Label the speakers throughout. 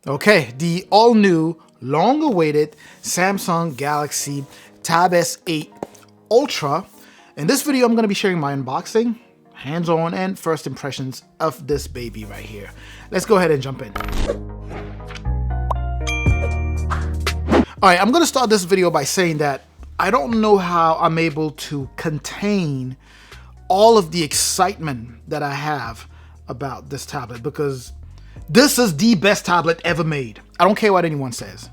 Speaker 1: Okay, the all-new, long-awaited Samsung Galaxy Tab S8 Ultra. In this video, I'm going to be sharing my unboxing, hands-on, and first impressions of this baby right here. Let's go ahead and jump in. All right, I'm going to start this video by saying that I don't know how I'm able to contain all of the excitement that I have about this tablet, because this is the best tablet ever made. I don't care what anyone says.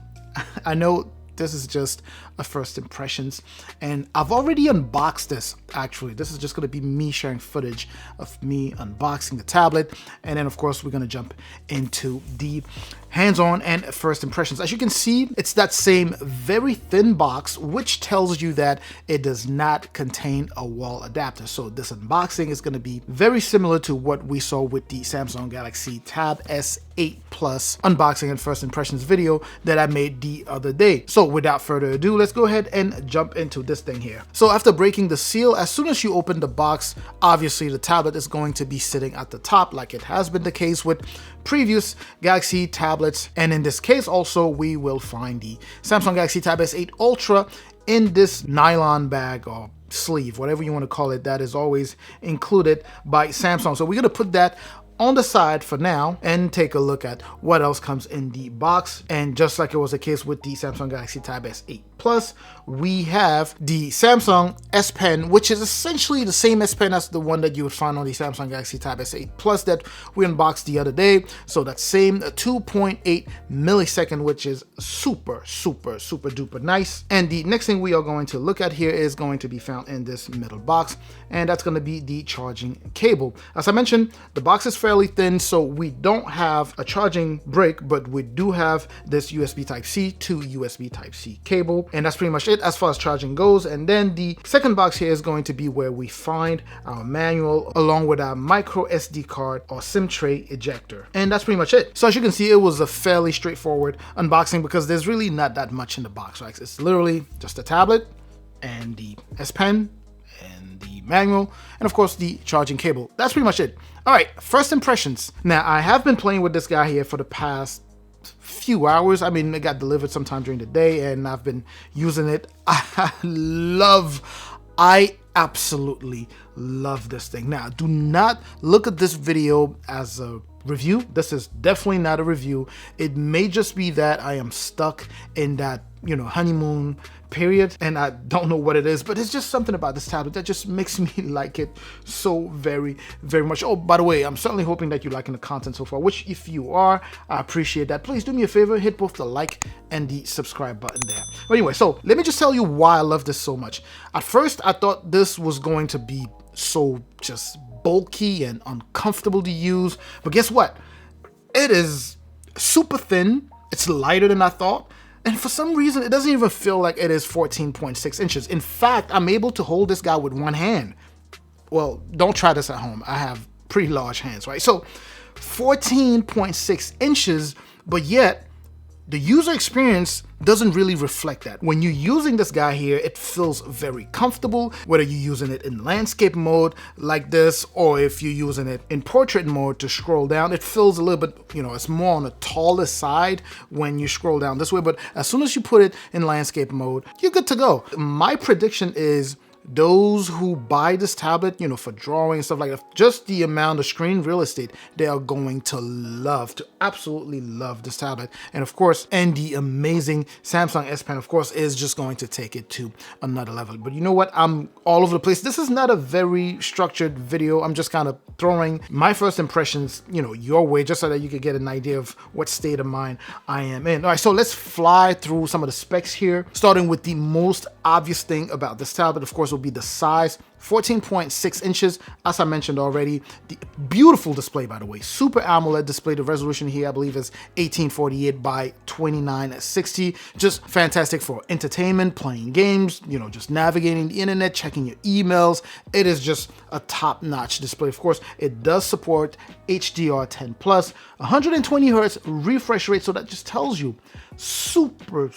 Speaker 1: I know this is just a first impressions, and I've already unboxed this. Actually, this is just going to be me sharing footage of me unboxing the tablet, and then of course we're going to jump into the hands-on and first impressions. As you can see, it's that same very thin box, which tells you that it does not contain a wall adapter. So this unboxing is going to be very similar to what we saw with the Samsung Galaxy Tab S8 Plus unboxing and first impressions video that I made the other day. So without further ado, let's go ahead and jump into this thing here. So after breaking the seal, as soon as you open the box, obviously the tablet is going to be sitting at the top, like it has been the case with previous Galaxy tablets. And in this case also, we will find the Samsung Galaxy Tab S8 Ultra in this nylon bag or sleeve, whatever you want to call it, that is always included by Samsung. So we're going to put that on the side for now and take a look at what else comes in the box. And just like it was the case with the Samsung Galaxy Tab S8 Plus, we have the Samsung S Pen, which is essentially the same S Pen as the one that you would find on the Samsung Galaxy Tab S8 Plus that we unboxed the other day. So that same 2.8 millisecond, which is super duper nice. And the next thing we are going to look at here is going to be found in this middle box, and that's going to be the charging cable. As I mentioned, the box is fairly thin, so we don't have a charging brick, but we do have this USB Type-C to USB Type-C cable, and that's pretty much it as far as charging goes. And then the second box here is going to be where we find our manual along with our micro SD card or SIM tray ejector, and that's pretty much it. So as you can see, it was a fairly straightforward unboxing because there's really not that much in the box, right? It's literally just a tablet and the S Pen and the manual, and of course the charging cable. That's pretty much it. All right, first impressions. Now, I have been playing with this guy here for the past few hours. I mean, it got delivered sometime during the day and I've been using it. I absolutely love this thing. Now, do not look at this video as a review. This is definitely not a review. It may just be that I am stuck in that, honeymoon period, and I don't know what it is, but it's just something about this tablet that just makes me like it so very much. Oh, by the way, I'm certainly hoping that you're liking the content so far, which if you are, I appreciate that. Please do me a favor, hit both the like and the subscribe button there. But anyway, so let me just tell you why I love this so much. At first, I thought this was going to be so just bulky and uncomfortable to use, but guess what? It is super thin. It's lighter than I thought. And for some reason, it doesn't even feel like it is 14.6 inches. In fact, I'm able to hold this guy with one hand. Well, don't try this at home. I have pretty large hands, right? So 14.6 inches, but yet the user experience doesn't really reflect that. When you're using this guy here, it feels very comfortable, whether you're using it in landscape mode like this, or if you're using it in portrait mode to scroll down, it feels a little bit, it's more on the taller side when you scroll down this way. But as soon as you put it in landscape mode, you're good to go. My prediction is those who buy this tablet, for drawing and stuff like that, just the amount of screen real estate, they are going to absolutely love this tablet. And of course, the amazing Samsung S Pen, of course, is just going to take it to another level. But you know what? I'm all over the place. This is not a very structured video. I'm just kind of throwing my first impressions, your way, just so that you could get an idea of what state of mind I am in. All right, so let's fly through some of the specs here, starting with the most obvious thing about this tablet, of course, will be the size. 14.6 inches, as I mentioned already. The beautiful display, by the way, Super AMOLED display. The resolution here, I believe, is 1848 by 2960. Just fantastic for entertainment, playing games, just navigating the internet, checking your emails. It is just a top-notch display. Of course, it does support HDR10+, 120 hertz refresh rate, so that just tells you super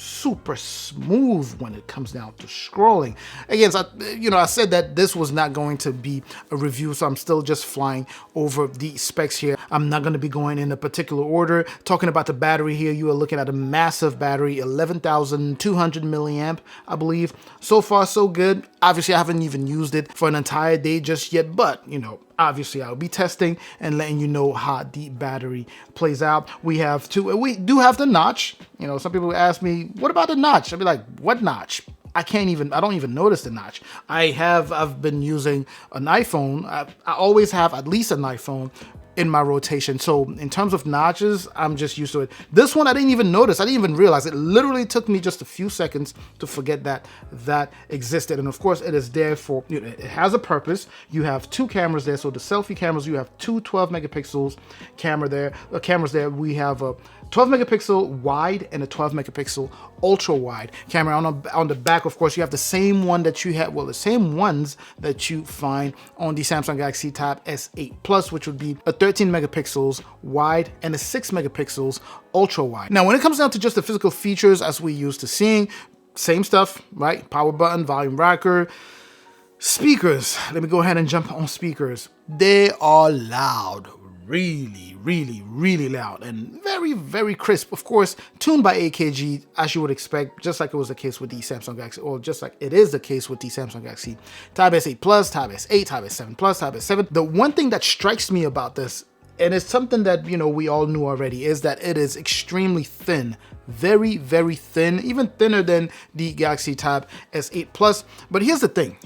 Speaker 1: smooth when it comes down to scrolling. Again, I said that this this was not going to be a review, so I'm still just flying over the specs here. I'm not going to be going in a particular order. Talking about the battery here, you are looking at a massive battery, 11,200 milliamp, I believe. So far, so good. Obviously, I haven't even used it for an entire day just yet, but, you know, obviously I'll be testing and letting you know how the battery plays out. We do have the notch. You know, some people ask me, what about the notch? I'll be like, what notch? I don't even notice the notch. I've been using an iPhone. I always have at least an iPhone in my rotation. So in terms of notches, I'm just used to it. This one, I didn't even notice. I didn't even realize. It literally took me just a few seconds to forget that that existed. And of course, it is there for, you know, it has a purpose. You have two cameras there. So the selfie cameras, you have two 12 megapixels cameras there. We have a 12 megapixel wide and a 12 megapixel ultra wide camera. On the back, of course, you have the same one that you have, well, the same ones that you find on the Samsung Galaxy Tab S8 Plus, which would be a 13 megapixels wide and a 6 megapixels ultra wide. Now, when it comes down to just the physical features as we used to seeing, same stuff, right? Power button, volume rocker, speakers. Let me go ahead and jump on speakers. They are loud. Really loud and very crisp. Of course, tuned by AKG, as you would expect, just like it was the case with the Samsung Galaxy, or just like it is the case with the Samsung Galaxy Tab S8 Plus, Tab S8, Tab S7 Plus, Tab S7. The one thing that strikes me about this, and it's something that, you know, we all knew already, is that it is extremely thin. Very thin, even thinner than the Galaxy Tab S8 Plus. But here's the thing.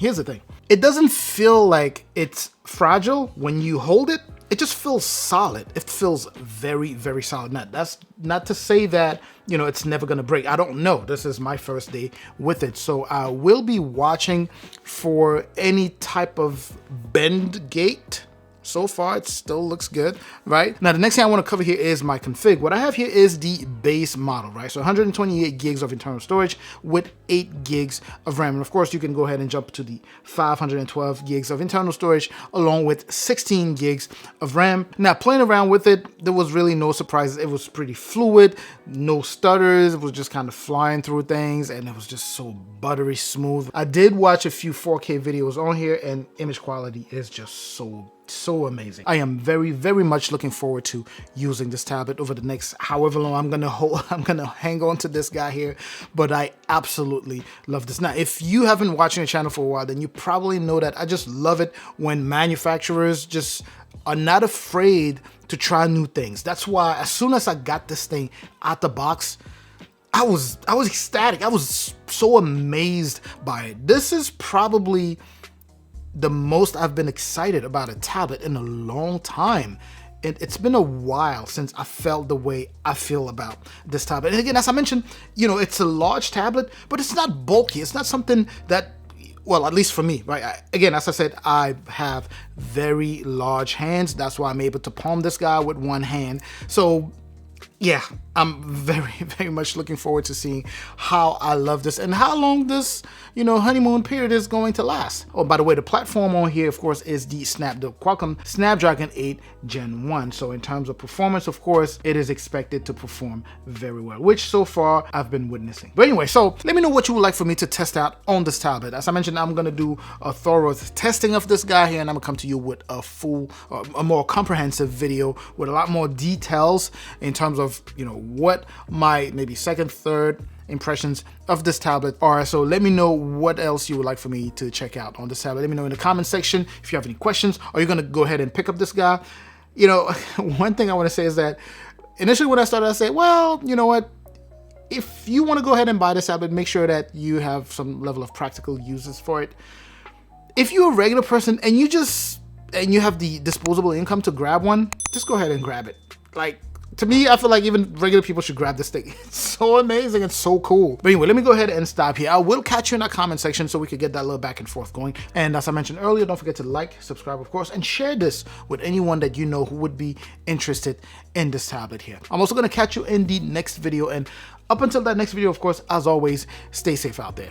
Speaker 1: It doesn't feel like it's fragile when you hold it. It just feels solid. It feels very solid. Now, that's not to say that, you know, it's never gonna break. I don't know. This is my first day with it. So I will be watching for any type of bend gate. So far, it still looks good, right? Now, the next thing I want to cover here is my config. What I have here is the base model, right? So 128 gigs of internal storage with 8 gigs of RAM. And of course, you can go ahead and jump to the 512 gigs of internal storage along with 16 gigs of RAM. Now, playing around with it, there was really no surprises. It was pretty fluid, no stutters. It was just kind of flying through things and it was just so buttery smooth. I did watch a few 4K videos on here and image quality is just so amazing. I am very much looking forward to using this tablet over the next however long I'm gonna hang on to this guy here, but I absolutely love this. Now, if you haven't been watching the channel for a while, then you probably know that I just love it when manufacturers just are not afraid to try new things. That's why as soon as I got this thing out the box, I was ecstatic. I was so amazed by it. This is probably the most I've been excited about a tablet in a long time. It's been a while since I felt the way I feel about this tablet. And again, as I mentioned, you know, it's a large tablet, but it's not bulky. It's not something that, well, at least for me, right? Again, as I said, I have very large hands. That's why I'm able to palm this guy with one hand. So yeah, I'm very much looking forward to seeing how I love this and how long this, you know, honeymoon period is going to last. Oh, by the way, the platform on here, of course, is the Qualcomm Snapdragon 8 Gen 1. So in terms of performance, of course, it is expected to perform very well, which so far I've been witnessing. But anyway, so let me know what you would like for me to test out on this tablet. As I mentioned, I'm going to do a thorough testing of this guy here, and I'm going to come to you with a more comprehensive video with a lot more details in terms of, you know, what my maybe second, third impressions of this tablet are. So let me know what else you would like for me to check out on this tablet. Let me know in the comment section if you have any questions. Are you going to go ahead and pick up this guy? You know, one thing I want to say is that initially when I started, I said, well, you know what? If you want to go ahead and buy this tablet, make sure that you have some level of practical uses for it. If you're a regular person and you have the disposable income to grab one, just go ahead and grab it. Like, to me, I feel like even regular people should grab this thing. It's so amazing. It's so cool. But anyway, let me go ahead and stop here. I will catch you in that comment section so we could get that little back and forth going. And as I mentioned earlier, don't forget to like, subscribe, of course, and share this with anyone that you know who would be interested in this tablet here. I'm also going to catch you in the next video. And up until that next video, of course, as always, stay safe out there.